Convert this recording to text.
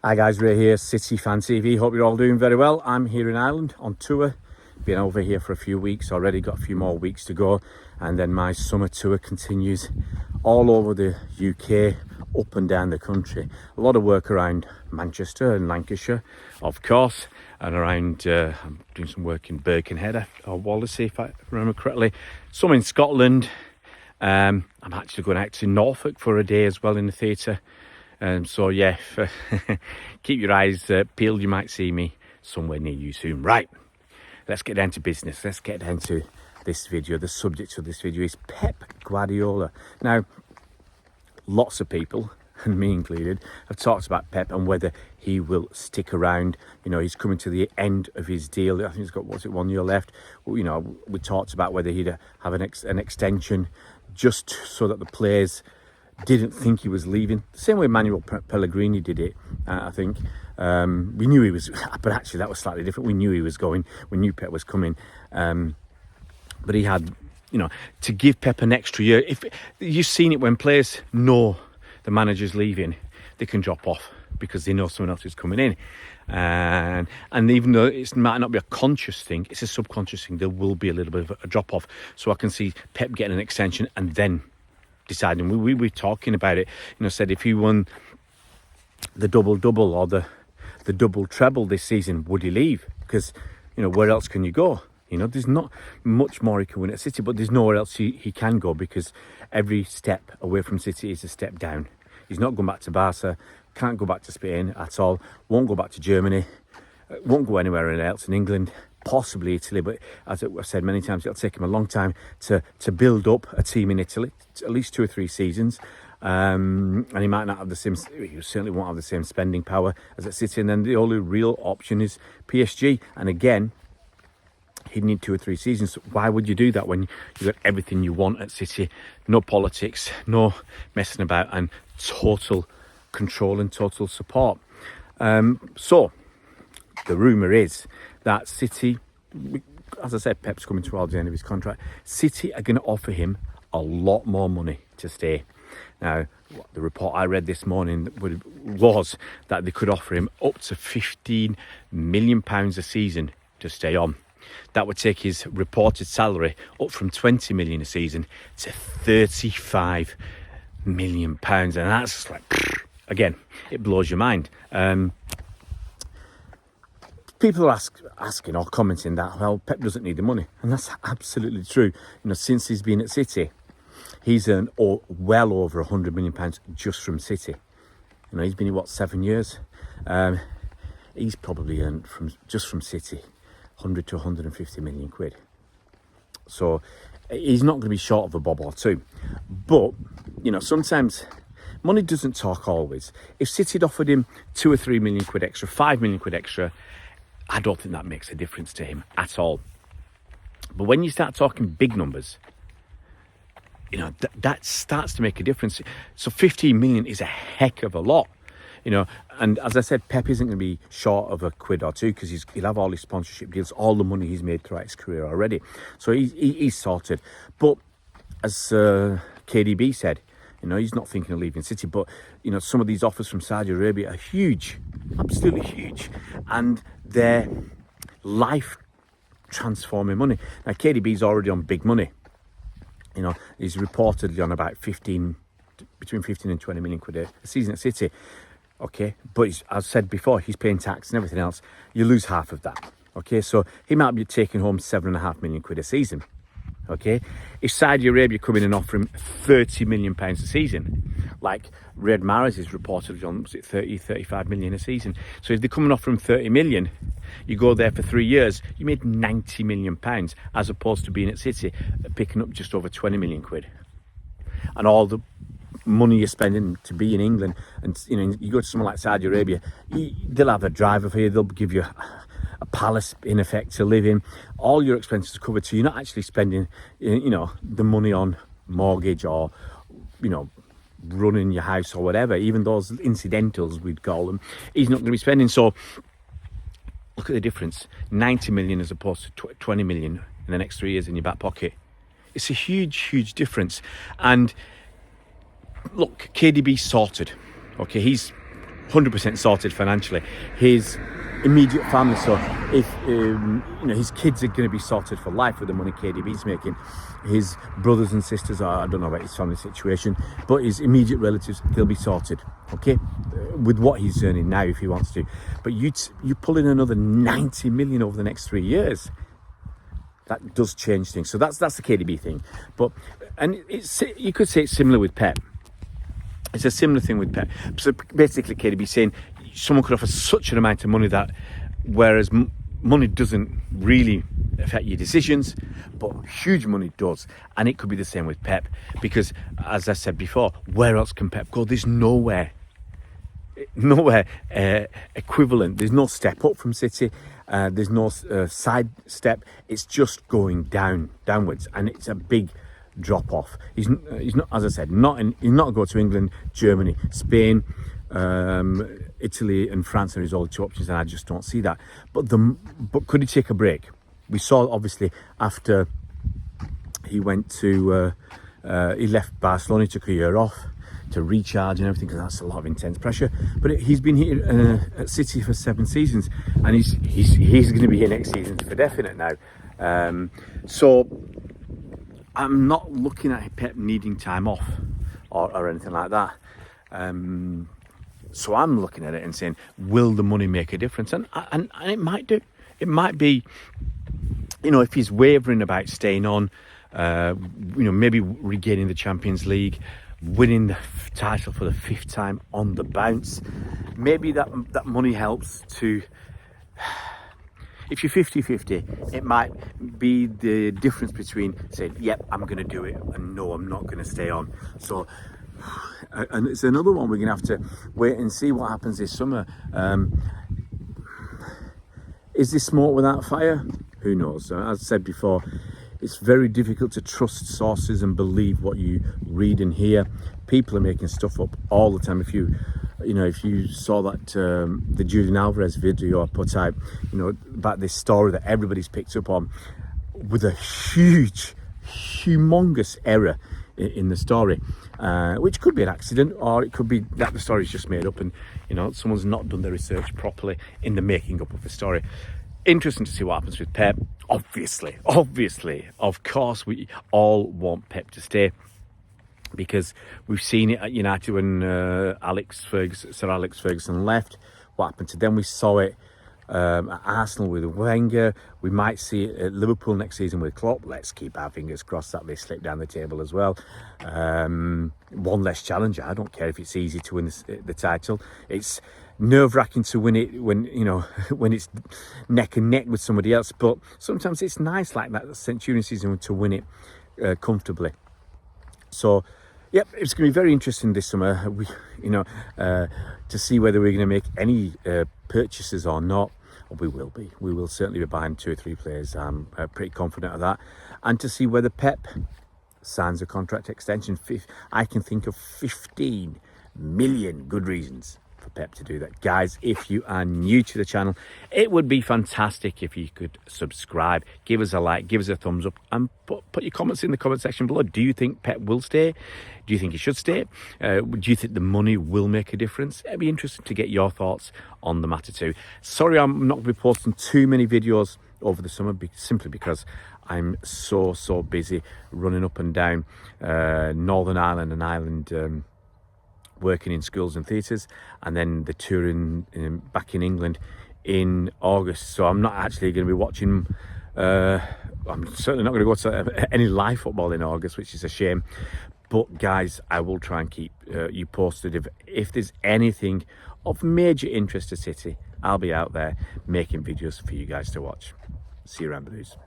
Hi guys, Ray here, City Fan TV. Hope you're all doing very well. I'm here in Ireland on tour. Been over here for a few weeks already, got a few more weeks to go. And then my summer tour continues all over the UK, up and down the country. A lot of work around Manchester and Lancashire, of course. And around, I'm doing some work in Birkenhead or Wallasey, if I remember correctly. Some in Scotland. I'm actually going out to Norfolk for a day as well in the theatre. So yeah, keep your eyes peeled. You might see me somewhere near you soon. Right, let's get down to business. Let's get down to this video. The subject of this video is Pep Guardiola. Now, lots of people, and me included, have talked about Pep and whether he will stick around. You know, he's coming to the end of his deal. I think he's got, 1 year left. You know, we talked about whether he'd have an extension just so that the players didn't think he was leaving. The same way Manuel Pellegrini did it, I think. We knew he was, but actually that was slightly different. We knew he was going. We knew Pep was coming. But he had, you know, to give Pep an extra year. If you've seen it when players know the manager's leaving, they can drop off because they know someone else is coming in. And even though it might not be a conscious thing, it's a subconscious thing. There will be a little bit of a drop off. So I can see Pep getting an extension and then deciding. We were talking about it, you know, said if he won the double or the double treble this season, would he leave? Because, you know, where else can you go? You know, there's not much more he can win at City, but there's nowhere else he can go, because every step away from City is a step down. He's not going back to Barca, can't go back to Spain at all, won't go back to Germany, won't go anywhere else in England, possibly Italy, but as I've said many times, it'll take him a long time to build up a team in Italy, at least 2 or 3 seasons. And he might not have the same, he certainly won't have the same spending power as at City. And then the only real option is PSG. And again, he'd need 2 or 3 seasons. So why would you do that when you've got everything you want at City? No politics, no messing about, and total control and total support. So the rumour is that City, as I said, Pep's coming towards the end of his contract. City are going to offer him a lot more money to stay. Now, the report I read this morning was that they could offer him up to £15 million a season to stay on. That would take his reported salary up from £20 million a season to £35 million. And that's like, again, it blows your mind. People are asking or commenting that, well, Pep doesn't need the money. And that's absolutely true. You know, since he's been at City, he's earned well over £100 million just from City. You know, he's been here, 7 years? He's probably earned just from City 100 to 150 million quid. So he's not going to be short of a bob or two. But, you know, sometimes money doesn't talk always. If City had offered him 2 or 3 million quid extra, 5 million quid extra, I don't think that makes a difference to him at all. But when you start talking big numbers, you know, that starts to make a difference. So 15 million is a heck of a lot, you know. And as I said, Pep isn't going to be short of a quid or two, because he'll have all his sponsorship deals, all the money he's made throughout his career already. So he's sorted. But as KDB said, you know, he's not thinking of leaving City. But, you know, some of these offers from Saudi Arabia are huge, absolutely huge. And they're life-transforming money. Now, KDB's already on big money. You know, he's reportedly on about between 15 and 20 million quid a season at City. Okay, but as I said before, he's paying tax and everything else. You lose half of that. Okay, so he might be taking home 7.5 million quid a season. Okay, if Saudi Arabia come in and offer him £30 million a season, like Riyad Mahrez is reportedly on, was it 35 million a season? So if they come and offer him 30 million, you go there for 3 years, you made £90 million, as opposed to being at City, picking up just over 20 million quid. And all the money you're spending to be in England, and you know, you go to somewhere like Saudi Arabia, they'll have a driver for you, they'll give you a palace in effect to live in, all your expenses are covered, so you're not actually spending, you know, the money on mortgage or, you know, running your house or whatever. Even those incidentals, we'd call them, he's not going to be spending. So look at the difference, 90 million as opposed to 20 million in the next 3 years in your back pocket. It's a huge difference. And look, KDB sorted. Okay, he's 100% sorted financially. His immediate family, so if his kids are going to be sorted for life with the money KDB's making. His brothers and sisters are, I don't know about his family situation, but his immediate relatives, they'll be sorted, okay, with what he's earning now if he wants to. But you pull in another 90 million over the next 3 years, that does change things. So that's the KDB thing. But you could say it's similar with Pep. It's a similar thing with Pep. So basically KDB saying someone could offer such an amount of money that, whereas money doesn't really affect your decisions, but huge money does. And it could be the same with Pep, because as I said before, where else can Pep go? There's nowhere equivalent. There's no step up from City. There's no side step. It's just going downwards, and it's a big drop off. He's not, as I said, he's not go to England, Germany, Spain, Italy and France are his only two options, and I just don't see that. But could he take a break? We saw obviously after he went to he left Barcelona, he took a year off to recharge and everything, because that's a lot of intense pressure. But he's been here at City for 7 seasons, and he's going to be here next season for definite now. So I'm not looking at Pep needing time off or anything like that. So I'm looking at it and saying, will the money make a difference? And it might do. It might be, if he's wavering about staying on, maybe regaining the Champions League, winning the title for the 5th time on the bounce. Maybe that money helps to... If you're 50-50, it might be the difference between saying, yep, I'm going to do it, and no, I'm not going to stay on. So, and it's another one we're going to have to wait and see what happens this summer. Is this smoke without fire? Who knows? As I said before, it's very difficult to trust sources and believe what you read and hear. People are making stuff up all the time. If you saw that the Julian Alvarez video I put out, about this story that everybody's picked up on, with a humongous error in the story, which could be an accident, or it could be that the story's just made up and someone's not done their research properly in the making up of the story. Interesting to see what happens with Pep. Obviously, of course, we all want Pep to stay, because we've seen it at United when Sir Alex Ferguson left. What happened to them? We saw it at Arsenal with Wenger. We might see it at Liverpool next season with Klopp. Let's keep our fingers crossed that they slip down the table as well. One less challenger. I don't care if it's easy to win the title. It's nerve-wracking to win it when it's neck and neck with somebody else, but sometimes it's nice like that Centurion season to win it comfortably. So yep, it's going to be very interesting this summer, to see whether we're going to make any purchases or not. We will certainly be buying 2 or 3 players. I'm pretty confident of that. And to see whether Pep signs a contract extension. I can think of 15 million good reasons for Pep to do that. Guys, if you are new to the channel, it would be fantastic if you could subscribe, give us a like, give us a thumbs up, and put your comments in the comment section below. Do you think Pep will stay? Do you think he should stay? Do you think the money will make a difference? It'd be interesting to get your thoughts on the matter too. Sorry, I'm not going to be posting too many videos over the summer, simply because I'm so busy running up and down Northern Ireland and Ireland, working in schools and theatres, and then the touring back in England in August. So I'm not actually going to be watching, I'm certainly not going to go to any live football in August, which is a shame. But guys, I will try and keep you posted. If there's anything of major interest to City, I'll be out there making videos for you guys to watch. See you around, Blues.